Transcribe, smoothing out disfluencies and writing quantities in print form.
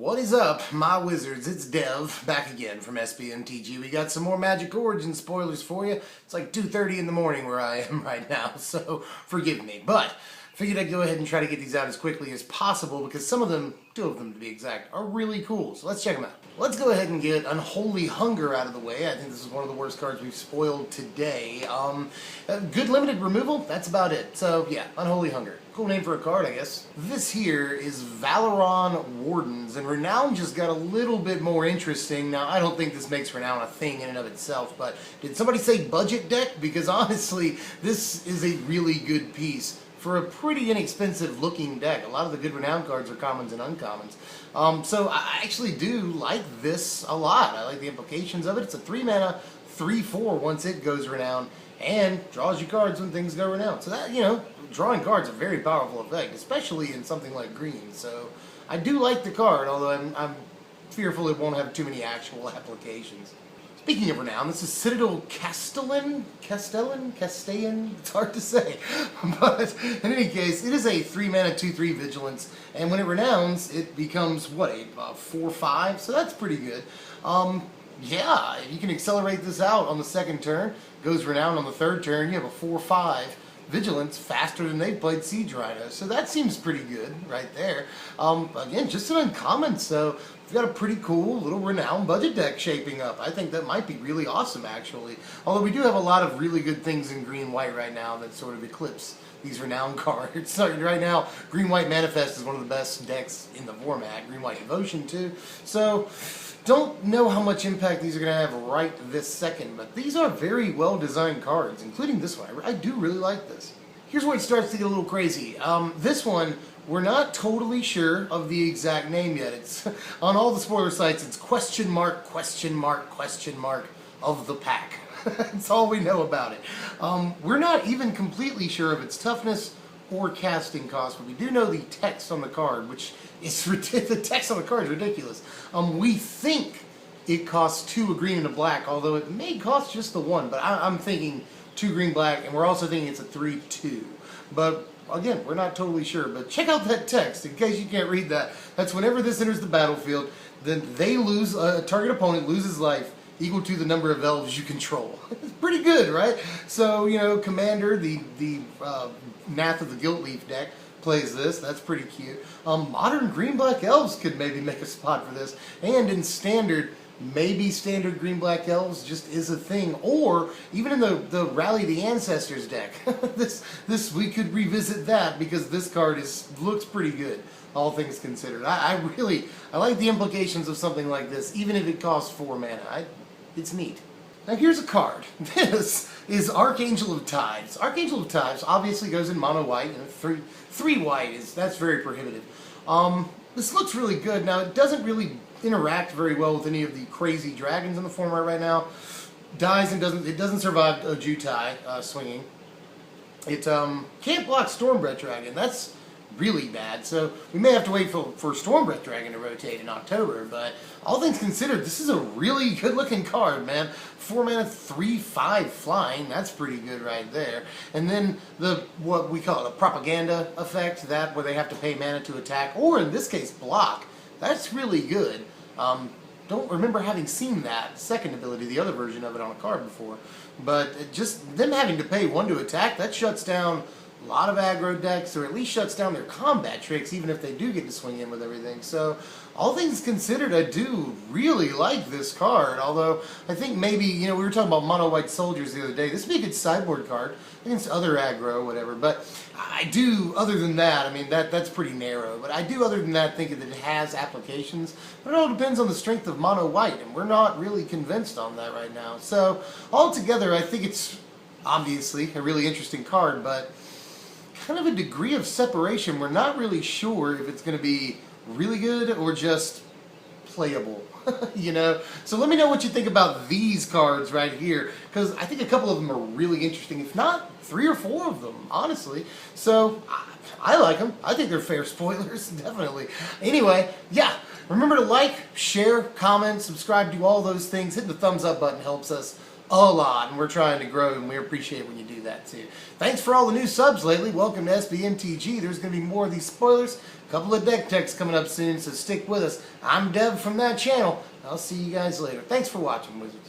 What is up, my wizards? It's Dev, back again from SBMTG. We got some more Magic Origins spoilers for you. It's like 2:30 in the morning where I am right now, so forgive me. But figured I'd go ahead and try to get these out as quickly as possible because some of them, two of them to be exact, are really cool. So let's check them out. Let's go ahead and get Unholy Hunger out of the way. I think this is one of the worst cards we've spoiled today. Good limited removal, that's about it. So yeah, Unholy Hunger. Cool name for a card, I guess. This here is Valeron Wardens, and Renown just got a little bit more interesting. Now, I don't think this makes Renown a thing in and of itself, but did somebody say budget deck? Because honestly, this is a really good piece for a pretty inexpensive looking deck. A lot of the good Renown cards are commons and uncommons. So I actually do like this a lot. I like the implications of it. It's a 3-mana, 3/4 once it goes Renown, and draws you cards when things go Renown. So that, you know, drawing cards is a very powerful effect, especially in something like green. So I do like the card, although I'm fearful it won't have too many actual applications. Speaking of Renown, this is Citadel Castellan? Castellan? It's hard to say. But in any case, it is a 3-mana, 2/3 vigilance, and when it renowns, it becomes, what, a 4/5? So that's pretty good. Yeah, you can accelerate this out on the second turn, goes Renown on the third turn, you have a 4/5 vigilance faster than they played Siege Rhino. So that seems pretty good right there. Again, just an uncommon, so we've got a pretty cool little Renown budget deck shaping up. I think that might be really awesome, actually. Although we do have a lot of really good things in green-white right now that sort of eclipse these Renown cards. So right now, Green-White Manifest is one of the best decks in the format. Green-White Devotion, too. So don't know how much impact these are going to have right this second, but these are very well-designed cards, including this one. I do really like this. Here's where it starts to get a little crazy. This one, we're not totally sure of the exact name yet. It's on all the spoiler sites, it's question mark of the pack. That's all we know about it. We're not even completely sure of its toughness or casting cost, but we do know the text on the card, which is the text on the card is ridiculous. We think it costs 2 a green and a black, although it may cost just the 1, but I'm thinking 2 green black, and we're also thinking it's a 3/2. But again, we're not totally sure, but check out that text in case you can't read that. That's whenever this enters the battlefield, then they lose, a target opponent loses life equal to the number of elves you control. It's pretty good, right? So, you know, Commander, the Nath of the Guiltleaf deck, plays this. That's pretty cute. Modern green-black elves could maybe make a spot for this. And in standard, maybe standard green-black elves just is a thing. Or even in the Rally the Ancestors deck. this we could revisit that because this card looks pretty good, all things considered. I like the implications of something like this, even if it costs 4 mana. It's neat. Now here's a card. This is Archangel of Tithes. Archangel of Tithes obviously goes in mono white, and 3 white that's very prohibitive. This looks really good. Now it doesn't really interact very well with any of the crazy dragons in the format right now. Dies and it doesn't survive a Jutai swinging. It can't block Stormbreath Dragon. That's really bad, so we may have to wait for Stormbreath Dragon to rotate in October, but all things considered, this is a really good looking card, man. 4 mana, 3/5 flying, that's pretty good right there. And then what we call a propaganda effect, that where they have to pay mana to attack, or in this case block, that's really good. Don't remember having seen that second ability, the other version of it, on a card before, but just them having to pay 1 to attack, that shuts down a lot of aggro decks, or at least shuts down their combat tricks, even if they do get to swing in with everything. So, all things considered, I do really like this card, although I think maybe, you know, we were talking about mono-white soldiers the other day. This would be a good sideboard card against other aggro, whatever, but I do, other than that, I mean, that's pretty narrow, but I do, other than that, think that it has applications, but it all depends on the strength of mono-white, and we're not really convinced on that right now. So, altogether, I think it's obviously a really interesting card, but kind of a degree of separation. We're not really sure if it's going to be really good or just playable, you know? So let me know what you think about these cards right here, because I think a couple of them are really interesting, if not 3 or 4 of them, honestly. So I like them. I think they're fair spoilers, definitely. Anyway, yeah, remember to like, share, comment, subscribe, do all those things. Hitting the thumbs up button helps us a lot, and we're trying to grow, and we appreciate when you do that too. Thanks for all the new subs lately. Welcome to SBMTG. There's going to be more of these spoilers. A couple of deck techs coming up soon, so stick with us. I'm Dev from that channel. I'll see you guys later. Thanks for watching, Wizards.